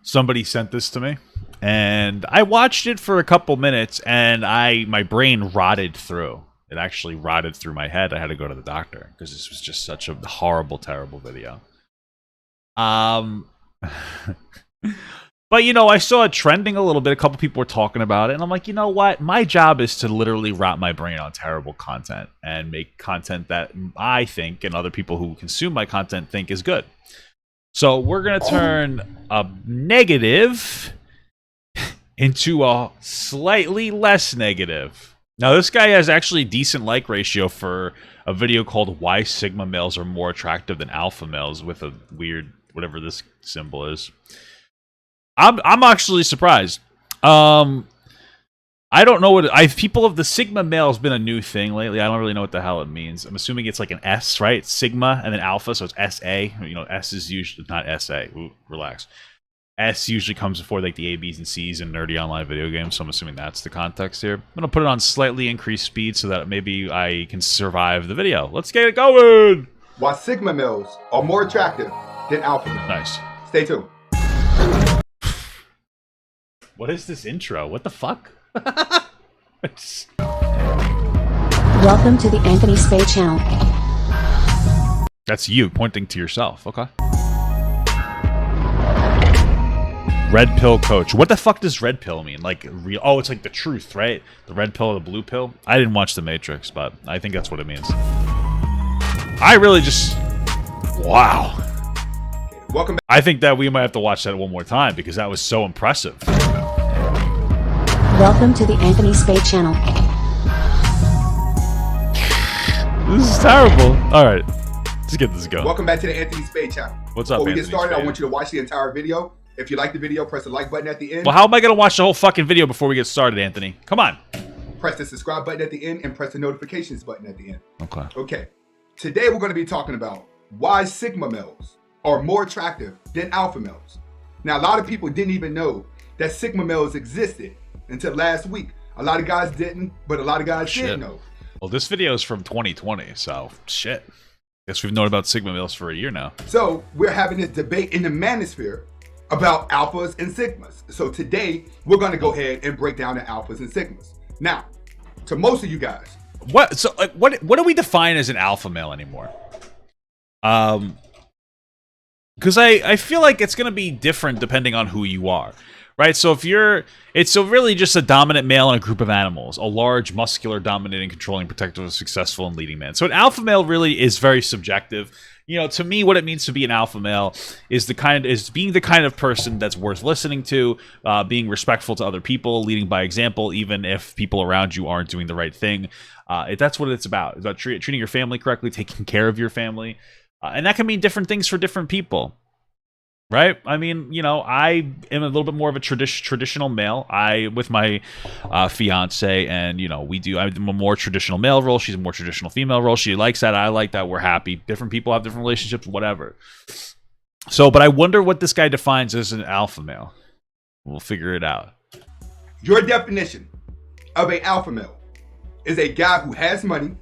somebody sent this to me, and I watched it for a couple minutes, and my brain rotted through. It actually rotted through my head. I had to go to the doctor because this was just such a horrible, terrible video. But, you know, I saw it trending a little bit. A couple people were talking about it. And I'm like, you know what? My job is to literally rot my brain on terrible content and make content that I think and other people who consume my content think is good. So we're going to turn a negative into a slightly less negative. Now, this guy has actually a decent like ratio for a video called Why Sigma Males Are More Attractive Than Alpha Males with a weird, whatever this symbol is. I'm actually surprised. I don't know what people of the Sigma male has been a new thing lately. I don't really know what the hell it means. I'm assuming it's like an S, right? It's Sigma and then Alpha, so it's SA. You know, S is usually not SA. Ooh, relax. S usually comes before like the A, B's, and C's in nerdy online video games, so I'm assuming that's the context here. I'm gonna put it on slightly increased speed so that maybe I can survive the video. Let's get it going. Why Sigma males are more attractive than Alpha males. Nice. Stay tuned. What is this intro? What the fuck? Welcome to the Anthony Spade channel. That's you pointing to yourself. Okay. Red pill coach. What the fuck does red pill mean? Like real? Oh, it's like the truth, right? The red pill or the blue pill? I didn't watch The Matrix, but I think that's what it means. I really just... Wow. Welcome back. I think that we might have to watch that one more time because that was so impressive. Welcome to the Anthony Spade channel. This is terrible. All right, let's get this going. Welcome back to the Anthony Spade channel. What's up, Before we get Anthony started, Spade? I want you to watch the entire video. If you like the video, press the like button at the end. Well, how am I going to watch the whole fucking video before we get started, Anthony? Come on. Press the subscribe button at the end and press the notifications button at the end. Okay. Okay. Today we're going to be talking about why Sigma males are more attractive than Alpha males. Now, a lot of people didn't even know that Sigma males existed until last week. A lot of guys didn't, but a lot of guys did know. Well, this video is from 2020, so shit. Guess we've known about Sigma males for a year now. So we're having this debate in the manosphere about alphas and sigmas. So today we're going to go ahead and break down the alphas and sigmas. Now, to most of you guys, What? So, like, what do we define as an alpha male anymore? Because I feel like it's gonna be different depending on who you are, right? So if it's so really just a dominant male in a group of animals, a large, muscular, dominating, controlling, protective, successful, and leading man. So an alpha male really is very subjective. You know, to me, what it means to be an alpha male is being the kind of person that's worth listening to, being respectful to other people, leading by example, even if people around you aren't doing the right thing. That's what it's about. It's about treating your family correctly, taking care of your family. And that can mean different things for different people, right? I mean, you know, I am a little bit more of a traditional male. With my fiance, and, you know, I'm a more traditional male role. She's a more traditional female role. She likes that. I like that. We're happy. Different people have different relationships, whatever. So, but I wonder what this guy defines as an alpha male. We'll figure it out. your definition of an alpha male is a guy who has money,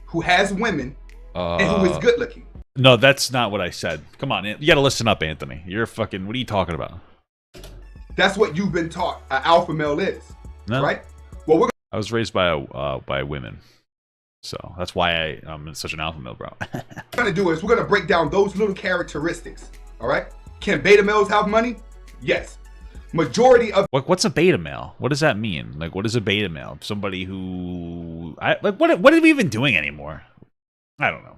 who has women, and who is good looking. No, that's not what I said. Come on, you got to listen up, Anthony. You're fucking. What are you talking about? That's what you've been taught an alpha male is, No. right? Well, I was raised by women, so that's why I'm such an alpha male, bro. what we're gonna do is we're gonna break down those little characteristics. All right? Can beta males have money? Yes. Majority of What's a beta male? What does that mean? Like, what is a beta male? Somebody who what are we even doing anymore? I don't know.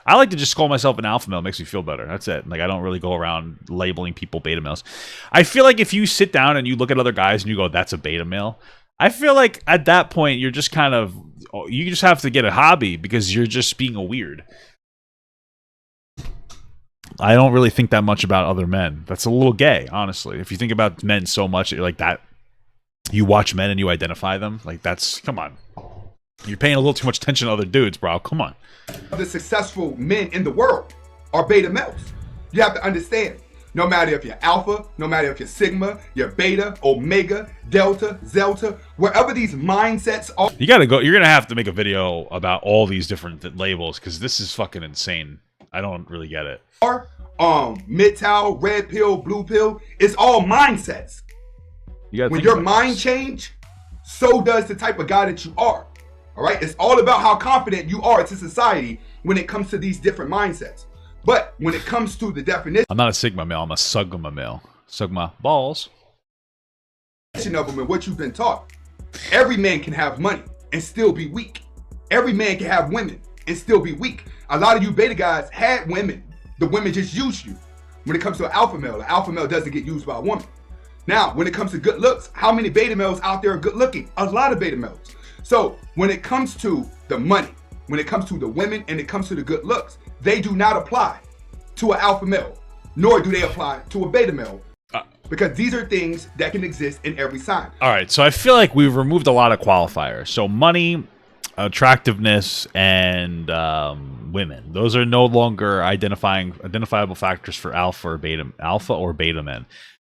I like to just call myself an alpha male. It makes me feel better. That's it. Like, I don't really go around labeling people beta males. I feel like if you sit down and you look at other guys and you go, that's a beta male, I feel like at that point you're just kind of, you just have to get a hobby because you're just being a weird. I don't really think that much about other men. That's a little gay, honestly. If you think about men so much, you're like that, you watch men and you identify them. Like, that's, come on. You're paying a little too much attention to other dudes, bro. Come on. the successful men in the world are beta males. You have to understand, no matter if you're alpha, no matter if you're sigma, you're beta, omega, delta, zelta, wherever these mindsets are, You gotta go. You're gonna have to make a video about all these different labels because this is fucking insane. I don't really get it. MGTOW, red pill, blue pill. It's all mindsets. When your mind change, so does the type of guy that you are. All right, it's all about how confident you are to society when it comes to these different mindsets. But when it comes to the definition, I'm not a Sigma male, I'm a Sugma male. Sugma balls. Of them and what you've been taught, every man can have money and still be weak. Every man can have women and still be weak. A lot of you beta guys had women. The women just use you. When it comes to an alpha male doesn't get used by a woman. Now, when it comes to good looks, how many beta males out there are good looking? A lot of beta males. So when it comes to the money, when it comes to the women, and it comes to the good looks, they do not apply to an alpha male, nor do they apply to a beta male. Because these are things that can exist in every sign. All right, so I feel like we've removed a lot of qualifiers. So money, attractiveness, and women. Those are no longer identifiable factors for alpha or beta men.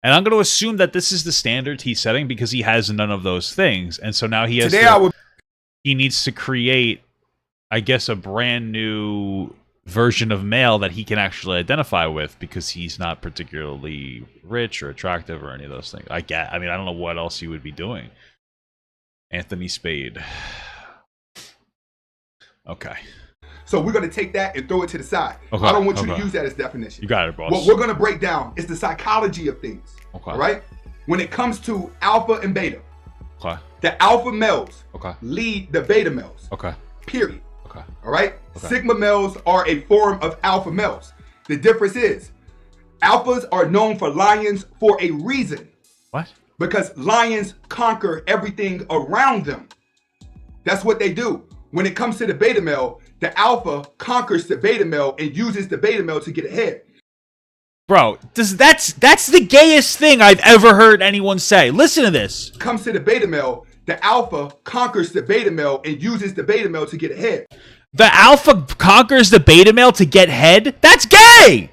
And I'm going to assume that this is the standard he's setting because he has none of those things. And so now he has he needs to create, I guess, a brand new version of male that he can actually identify with because he's not particularly rich or attractive or any of those things. I mean, I don't know what else he would be doing. Anthony Spade. Okay. So we're going to take that and throw it to the side. Okay. I don't want you to use that as definition. You got it, boss. What we're going to break down is the psychology of things. Okay. All right? When it comes to alpha and beta, okay, the alpha males okay, lead the beta males. Okay. Period. Okay. All right? Okay. Sigma males are a form of alpha males. The difference is alphas are known for lions for a reason. What? Because lions conquer everything around them. That's what they do. When it comes to the beta male, the alpha conquers the beta male and uses the beta male to get ahead. Bro, that's the gayest thing I've ever heard anyone say. Listen to this. Comes to the beta male, the alpha conquers the beta male and uses the beta male to get ahead. The alpha conquers the beta male to get head? That's gay!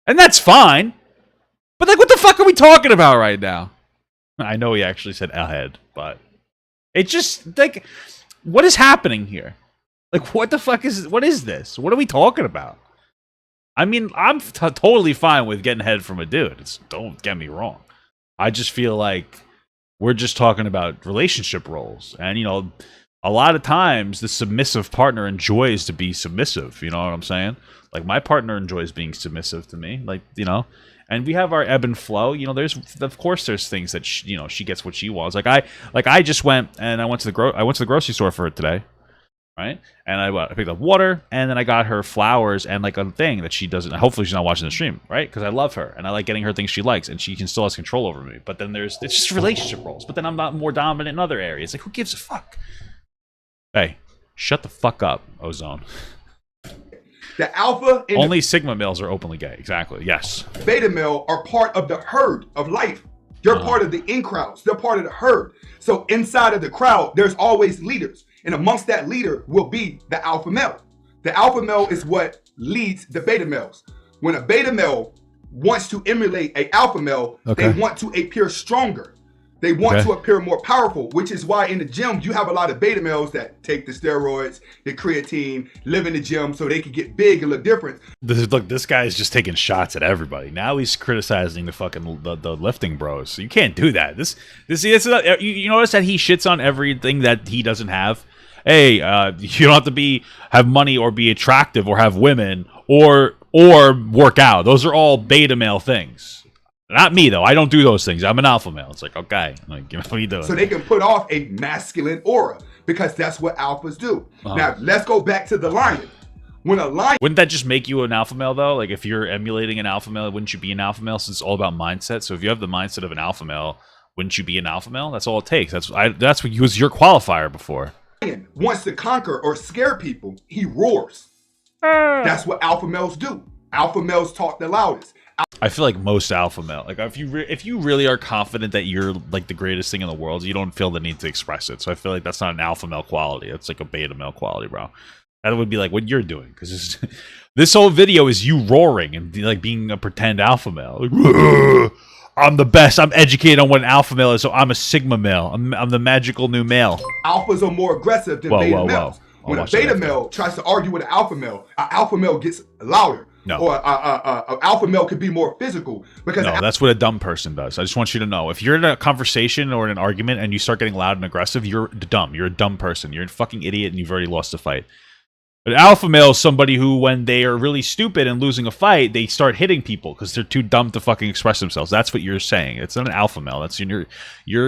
And that's fine. But like, what the fuck are we talking about right now? I know he actually said ahead, but it just, like, what is happening here? Like, what the fuck what is this? What are we talking about? I mean, I'm totally fine with getting head from a dude. Don't get me wrong. I just feel like we're just talking about relationship roles. And, you know, a lot of times the submissive partner enjoys to be submissive. You know what I'm saying? Like, my partner enjoys being submissive to me. Like, you know, and we have our ebb and flow. You know, of course there's things that she gets what she wants. Like I just went and I went to the grocery store for it today. Right, and I picked up water, and then I got her flowers and like a thing that she doesn't. Hopefully, she's not watching the stream, right? Because I love her and I like getting her things she likes, and she can still has control over me. But then it's just relationship roles. But then I'm not more dominant in other areas. Like, who gives a fuck? Hey, shut the fuck up, Ozone. The alpha and only Sigma males are openly gay. Exactly. Yes. Beta male are part of the herd of life. They're part of the in crowds. They're part of the herd. So inside of the crowd, there's always leaders. And amongst that leader will be the alpha male. The alpha male is what leads the beta males. When a beta male wants to emulate an alpha male, they want to appear stronger. They want to appear more powerful, which is why in the gym, you have a lot of beta males that take the steroids, the creatine, live in the gym so they can get big and look different. Look, this guy is just taking shots at everybody. Now he's criticizing the fucking the lifting bros. You can't do that. You notice that he shits on everything that he doesn't have. Hey, you don't have to have money or be attractive or have women or work out. Those are all beta male things. Not me, though. I don't do those things. I'm an alpha male. It's like, okay. Like, what are you doing? So they can put off a masculine aura because that's what alphas do. Now, let's go back to the lion. When a lion... Wouldn't that just make you an alpha male, though? Like, if you're emulating an alpha male, wouldn't you be an alpha male since it's all about mindset? So if you have the mindset of an alpha male, wouldn't you be an alpha male? That's all it takes. That's what was your qualifier before. Lion wants to conquer or scare people. He roars. That's what alpha males do. Alpha males talk the loudest. I feel like most alpha male, like if you really are confident that you're like the greatest thing in the world, you don't feel the need to express it. So I feel like that's not an alpha male quality. It's like a beta male quality, bro. That would be like what you're doing, because this whole video is you roaring and like being a pretend alpha male. Like, I'm the best. I'm educated on what an alpha male is, so I'm a Sigma male. I'm the magical new male. Alphas are more aggressive than beta males. When a beta male tries to argue with an alpha male gets louder. No. Or a alpha male could be more physical because No, that's what a dumb person does. I just want you to know. If you're in a conversation or in an argument and you start getting loud and aggressive, you're dumb. You're a dumb person. You're a fucking idiot and you've already lost the fight. An alpha male is somebody who, when they are really stupid and losing a fight, they start hitting people because they're too dumb to fucking express themselves. That's what you're saying. It's not an alpha male. That's you're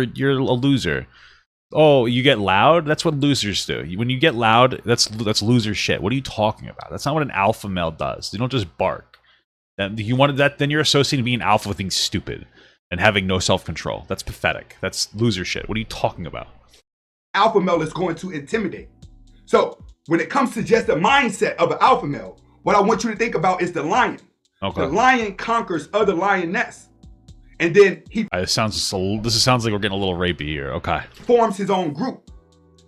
a loser. Oh, you get loud? That's what losers do. When you get loud, that's loser shit. What are you talking about? That's not what an alpha male does. They don't just bark. Then you're associating being alpha with being stupid and having no self-control. That's pathetic. That's loser shit. What are you talking about? Alpha male is going to intimidate. So when it comes to just the mindset of an alpha male, what I want you to think about is the lion. Okay. The lion conquers other lioness. And then he This sounds like we're getting a little rapey here. Okay. forms his own group.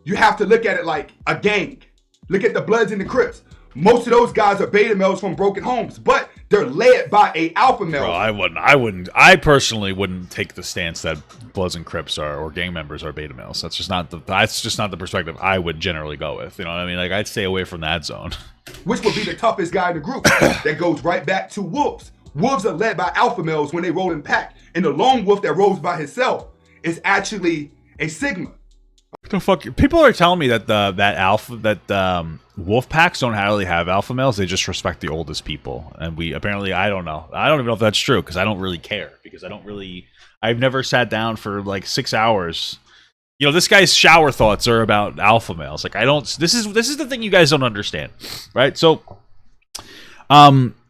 You have to look at it like a gang. Look at the Bloods and the Crips. Most of those guys are beta males from broken homes, but they're led by a alpha male. Bro, I personally wouldn't take the stance that Bloods and Crips or gang members are beta males. That's just not the perspective I would generally go with. You know what I mean? Like, I'd stay away from that zone. Which would be the toughest guy in the group. That goes right back to wolves. Wolves are led by alpha males when they roll in pack. And the lone wolf that rolls by himself is actually a sigma. The fuck? People are telling me that wolf packs don't really have alpha males. They just respect the oldest people. And I don't know. I don't even know if that's true because I don't really care because I've never sat down for like 6 hours. You know, this guy's shower thoughts are about alpha males. Like, this is the thing you guys don't understand, right? So,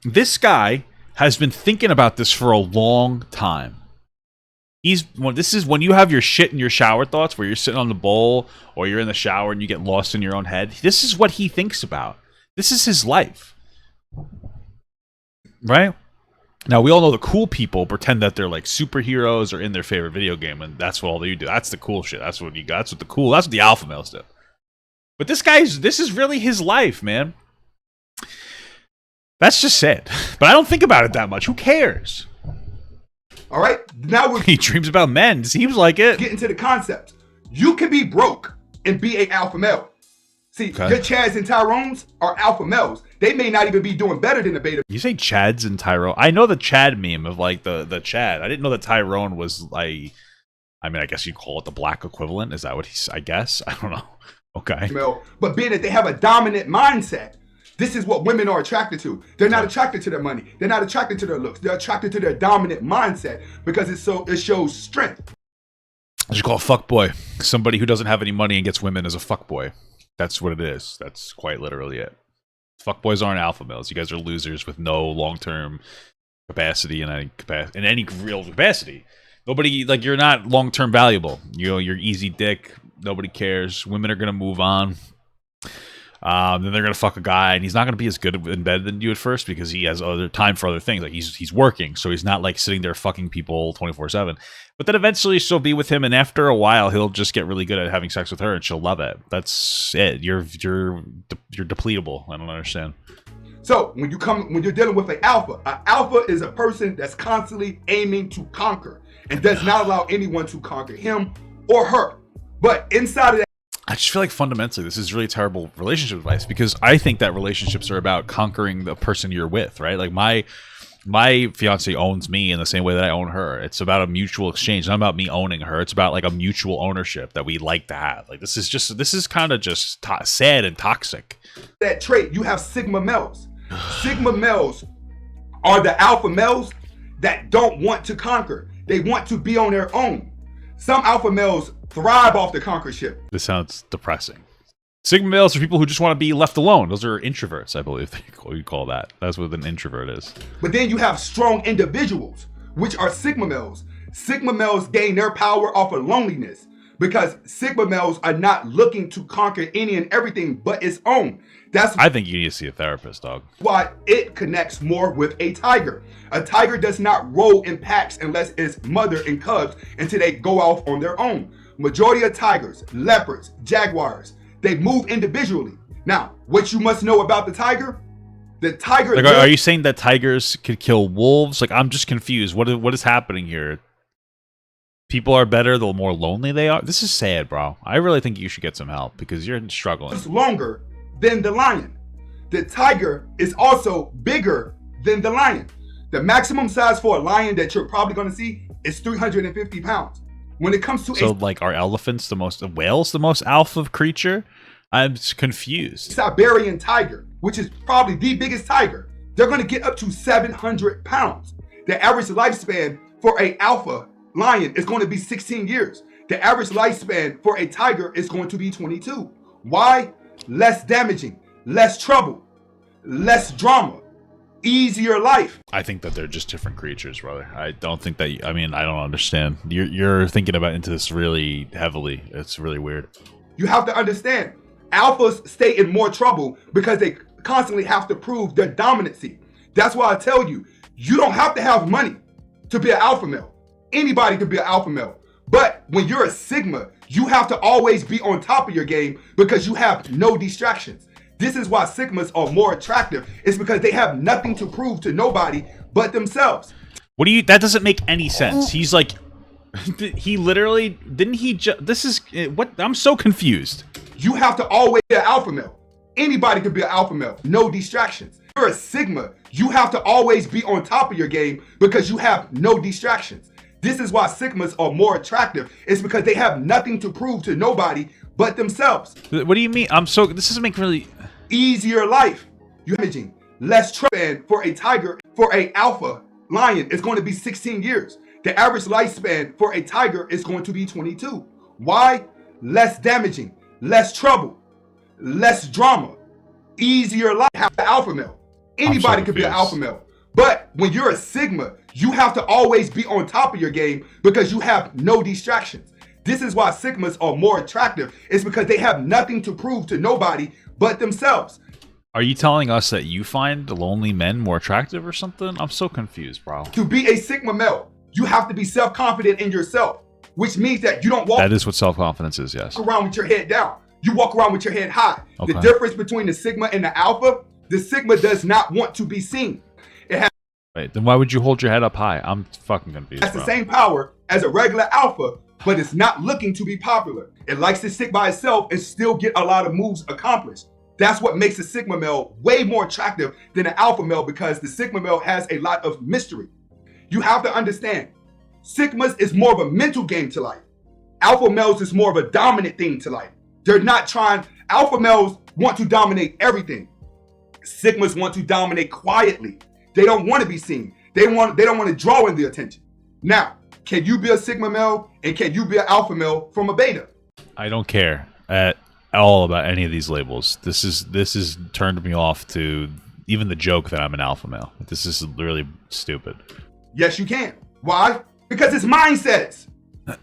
this guy has been thinking about this for a long time. This is when you have your shit in your shower thoughts, where you're sitting on the bowl or you're in the shower and you get lost in your own head. This is what he thinks about. This is his life, right? Now, we all know the cool people pretend that they're like superheroes or in their favorite video game, and that's what all you do. That's the cool shit. That's what the alpha males do. But this is really his life, man. That's just sad. But I don't think about it that much. Who cares? All right, now He dreams about men. Seems like it. Get into the concept. You can be broke and be a alpha male. See, Okay. your Chads and Tyrones are alpha males. They may not even be doing better than the beta. You say Chads and Tyrone. I know the Chad meme of like the Chad. I didn't know that Tyrone was like. I mean, I guess you call it the black equivalent. Is that what he's? I guess I don't know. Okay. Male, but being that they have a dominant mindset, this is what women are attracted to. They're not attracted to their money. They're not attracted to their looks. They're attracted to their dominant mindset because it shows strength. I should call a fuckboy somebody who doesn't have any money and gets women as a fuckboy. That's what it is. That's quite literally it. Fuckboys aren't alpha males. You guys are losers with no long-term capacity in any real capacity. Nobody, like, you're not long-term valuable. You know, you're easy dick. Nobody cares. Women are gonna move on. Then they're gonna fuck a guy, and he's not gonna be as good in bed than you at first because he has other time for other things. Like he's working, so he's not like sitting there fucking people 24/7. But then eventually she'll be with him, and after a while he'll just get really good at having sex with her, and she'll love it. That's it. You're depletable. I don't understand. So when you're dealing with an alpha is a person that's constantly aiming to conquer and does not allow anyone to conquer him or her. But inside of that, I just feel like fundamentally this is really terrible relationship advice because I think that relationships are about conquering the person you're with, right? Like my fiance owns me in the same way that I own her. It's about a mutual exchange. It's not about me owning her. It's about like a mutual ownership that we like to have. Like this is kind of just sad and toxic. that trait, you have sigma males. Sigma males are the alpha males that don't want to conquer. They want to be on their own. Some alpha males thrive off the conquership. This sounds depressing. Sigma males are people who just want to be left alone. Those are introverts, I believe you call that. That's what an introvert is. But then you have strong individuals, which are sigma males. Sigma males gain their power off of loneliness because sigma males are not looking to conquer any and everything but its own. That's I think you need to see a therapist, dog. why it connects more with a tiger. A tiger does not roll in packs unless it's mother and cubs until they go off on their own. Majority of tigers, leopards, jaguars, they move individually. Now, what you must know about the tiger Like, are you saying that tigers could kill wolves? Like, I'm just confused. What is happening here? People are better the more lonely they are. This is sad, bro. I really think you should get some help because you're struggling. lives longer than the lion. The tiger is also bigger than the lion. The maximum size for a lion that you're probably going to see is 350 pounds. When it comes to So, like, are elephants whales the most alpha creature? I'm confused. Siberian tiger, which is probably the biggest tiger, they're going to get up to 700 pounds. The average lifespan for a alpha lion is going to be 16 years. The average lifespan for a tiger is going to be 22. Why? Less damaging, less trouble, less drama, easier life. I think that they're just different creatures, brother. I don't think that. I mean, I don't understand. You're thinking about into this really heavily. It's really weird. You have to understand, alphas stay in more trouble because they constantly have to prove their dominancy. That's why I tell you, you don't have to have money to be an alpha male. Anybody can be an alpha male. But when you're a Sigma, you have to always be on top of your game because you have no distractions. This is why Sigmas are more attractive. It's because they have nothing to prove to nobody but themselves. What do you? That doesn't make any sense. He's like, he literally didn't he? This is what I'm so confused. You have to always be an alpha male. Anybody can be an alpha male. No distractions. If you're a Sigma, you have to always be on top of your game because you have no distractions. This is why Sigmas are more attractive. It's because they have nothing to prove to nobody but themselves. What do you mean? This doesn't make really easier life. You're imaging less trouble for a tiger. For a alpha lion is going to be 16 years. The average lifespan for a tiger is going to be 22. Why? Less damaging, less trouble, less drama, easier life. Have an alpha male. Anybody can be an alpha male. But when you're a Sigma, you have to always be on top of your game because you have no distractions. This is why Sigmas are more attractive. It's because they have nothing to prove to nobody but themselves. Are you telling us that you find lonely men more attractive or something? I'm so confused, bro. To be a Sigma male, you have to be self-confident in yourself, which means that you don't walk. That is what self-confidence is, yes. Around with your head down. You walk around with your head high. Okay. The difference between the Sigma and the Alpha, the Sigma does not want to be seen. Wait, then why would you hold your head up high? I'm fucking confused. That's the same power as a regular alpha, but it's not looking to be popular. It likes to sit by itself and still get a lot of moves accomplished. That's what makes a Sigma male way more attractive than an alpha male because the Sigma male has a lot of mystery. You have to understand, Sigmas is more of a mental game to life. Alpha males is more of a dominant thing to life. They're not trying, alpha males want to dominate everything. Sigmas want to dominate quietly. They don't want to be seen. They don't want to draw in the attention. Now, can you be a Sigma male and can you be an alpha male from a beta? I don't care at all about any of these labels. This is turned me off to even the joke that I'm an alpha male. This is really stupid. Yes, you can. Why? Because it's mindsets.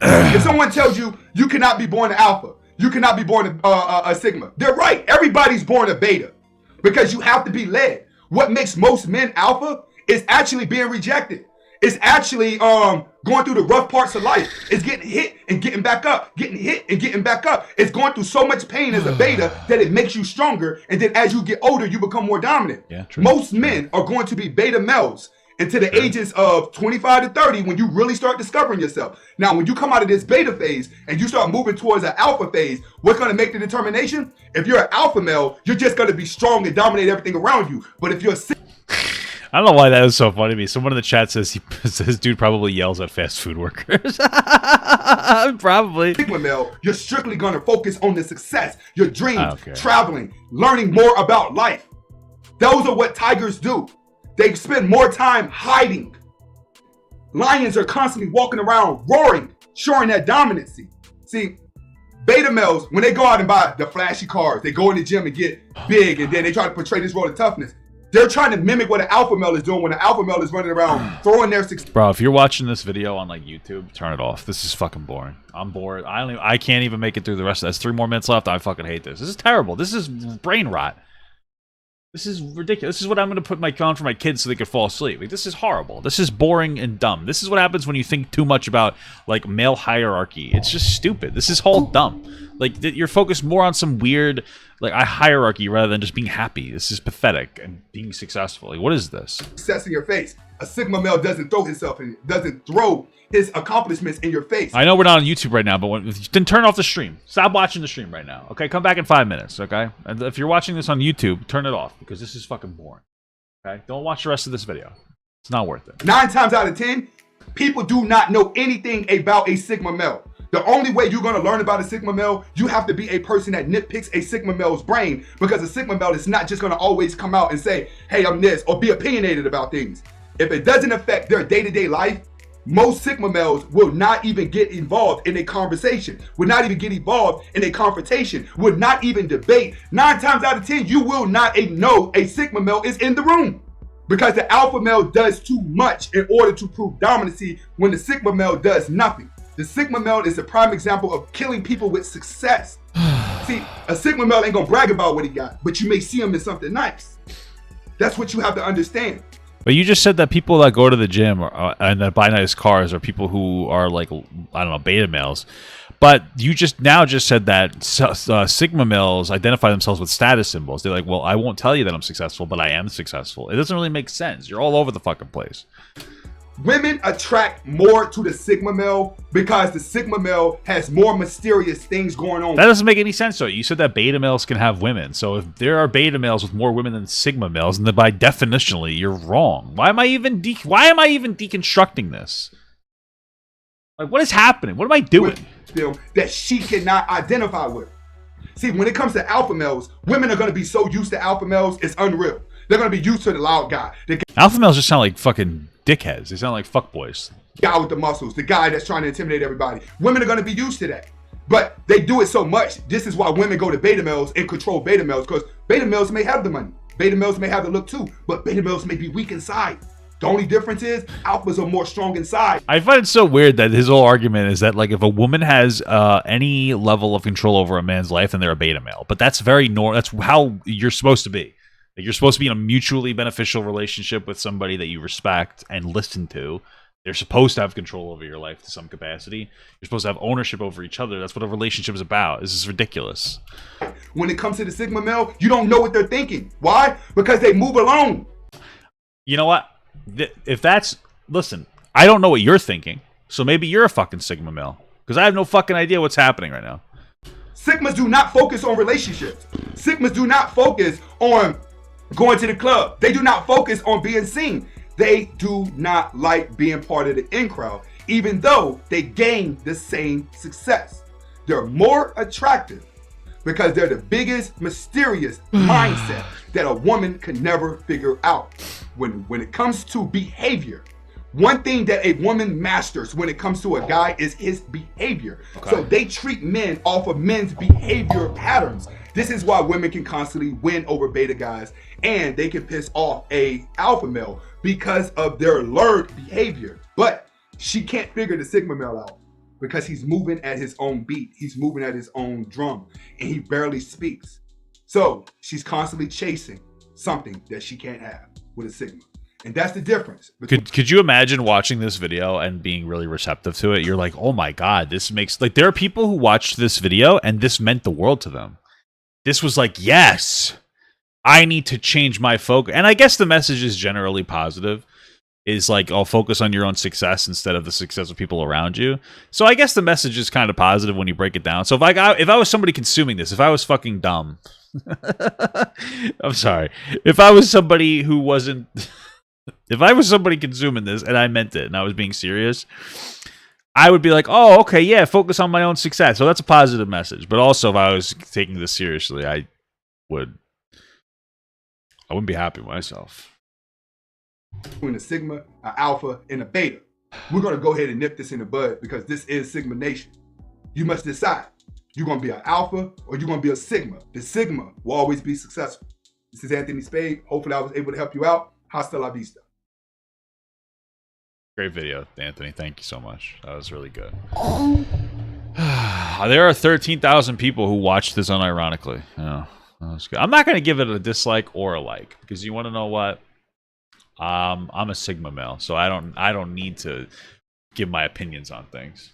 If someone tells you you cannot be born an alpha, you cannot be born a Sigma, they're right. Everybody's born a beta because you have to be led. What makes most men alpha is actually being rejected. It's actually going through the rough parts of life. It's getting hit and getting back up, getting hit and getting back up. It's going through so much pain as a beta that it makes you stronger. And then as you get older, you become more dominant. Yeah, true. Most men are going to be beta males until the ages of 25 to 30 when you really start discovering yourself. Now, when you come out of this beta phase and you start moving towards an alpha phase, what's going to make the determination? If you're an alpha male, you're just going to be strong and dominate everything around you. But if you're a I don't know why that was so funny to me. Someone in the chat says this dude probably yells at fast food workers. Probably. Sigma male, you're strictly going to focus on the success, your dreams, traveling, learning more about life. Those are what tigers do. They spend more time hiding. Lions are constantly walking around roaring, showing that dominancy. See, beta males, when they go out and buy the flashy cars, they go in the gym and get big, and then they try to portray this role of toughness. They're trying to mimic what an alpha male is doing when an alpha male is running around throwing their success. Bro, if you're watching this video on like YouTube, turn it off. This is fucking boring. I'm bored. I can't even make it through the rest of this. 3 more minutes left. I fucking hate this. This is terrible. This is brain rot. This is ridiculous. This is what I'm going to put on for my kids so they could fall asleep. Like, this is horrible. This is boring and dumb. This is what happens when you think too much about like male hierarchy. It's just stupid. This is all dumb. Like, you're focused more on some weird like a hierarchy rather than just being happy. This is pathetic and being successful. Like, what is this? Success in your face. A Sigma male doesn't throw himself in, doesn't throw his accomplishments in your face. I know we're not on YouTube right now, but then turn off the stream. Stop watching the stream right now. Okay, come back in 5 minutes. Okay, and if you're watching this on YouTube, turn it off because this is fucking boring. Okay? Don't watch the rest of this video. It's not worth it. 9 times out of 10, people do not know anything about a Sigma male. The only way you're going to learn about a Sigma male, you have to be a person that nitpicks a Sigma male's brain, because a Sigma male is not just going to always come out and say, hey, I'm this, or be opinionated about things. If it doesn't affect their day-to-day life, most Sigma males will not even get involved in a conversation, will not even get involved in a confrontation, will not even debate. 9 times out of 10, you will not know a Sigma male is in the room, because the alpha male does too much in order to prove dominancy when the Sigma male does nothing. The Sigma male is a prime example of killing people with success. See, a Sigma male ain't gonna brag about what he got, but you may see him in something nice. That's what you have to understand. But you just said that people that go to the gym and that buy nice cars are people who are like, I don't know, beta males. But you just said that Sigma males identify themselves with status symbols. They're like, well, I won't tell you that I'm successful, but I am successful. It doesn't really make sense. You're all over the fucking place. Women attract more to the Sigma male because the Sigma male has more mysterious things going on. That doesn't make any sense, though. You said that beta males can have women. So if there are beta males with more women than Sigma males, then by definitionally, you're wrong. Why am I even deconstructing this? Like, what is happening? What am I doing? That she cannot identify with. See, when it comes to alpha males, women are going to be so used to alpha males, it's unreal. They're going to be used to the loud guy. Alpha males just sound like fucking dickheads. They sound like fuckboys. Guy with the muscles, the guy that's trying to intimidate everybody. Women are going to be used to that. But they do it so much. This is why women go to beta males and control beta males, because beta males may have the money. Beta males may have the look too, but beta males may be weak inside. The only difference is alphas are more strong inside. I find it so weird that his whole argument is that, like, if a woman has any level of control over a man's life, then they're a beta male. But that's very that's how you're supposed to be. Like, you're supposed to be in a mutually beneficial relationship with somebody that you respect and listen to. They're supposed to have control over your life to some capacity. You're supposed to have ownership over each other. That's what a relationship is about. This is ridiculous. When it comes to the Sigma male, you don't know what they're thinking. Why? Because they move alone. You know what? If that's... Listen, I don't know what you're thinking, so maybe you're a fucking Sigma male. Because I have no fucking idea what's happening right now. Sigmas do not focus on relationships. Sigmas do not focus on going to the club. They do not focus on being seen. They do not like being part of the in crowd, even though they gain the same success. They're more attractive because they're the biggest mysterious mindset that a woman can never figure out. When it comes to behavior, one thing that a woman masters when it comes to a guy is his behavior. Okay. So they treat men off of men's behavior patterns. This is why women can constantly win over beta guys, and they can piss off a alpha male because of their learned behavior. But she can't figure the Sigma male out because he's moving at his own beat. He's moving at his own drum, and he barely speaks. So she's constantly chasing something that she can't have with a Sigma. And that's the difference. Could you imagine watching this video and being really receptive to it? You're like, oh my God, this makes... Like, there are people who watched this video and this meant the world to them. This was like, yes, I need to change my focus. And I guess the message is generally positive. Is like, I'll focus on your own success instead of the success of people around you. So I guess the message is kind of positive when you break it down. So if I was somebody consuming this, if I was fucking dumb... I'm sorry. If I was somebody who wasn't... If I was somebody consuming this and I meant it and I was being serious, I would be like, oh, okay, yeah, focus on my own success. So that's a positive message. But also, if I was taking this seriously, I wouldn't be happy with myself. Between a Sigma, an Alpha, and a Beta. We're going to go ahead and nip this in the bud because this is Sigma Nation. You must decide. You're going to be an Alpha or you're going to be a Sigma. The Sigma will always be successful. This is Anthony Spade. Hopefully I was able to help you out. Hasta la vista. Great video, Anthony. Thank you so much. That was really good. There are 13,000 people who watched this unironically. Yeah, that was good. I'm not going to give it a dislike or a like because you want to know what? I'm a Sigma male, so I don't need to give my opinions on things.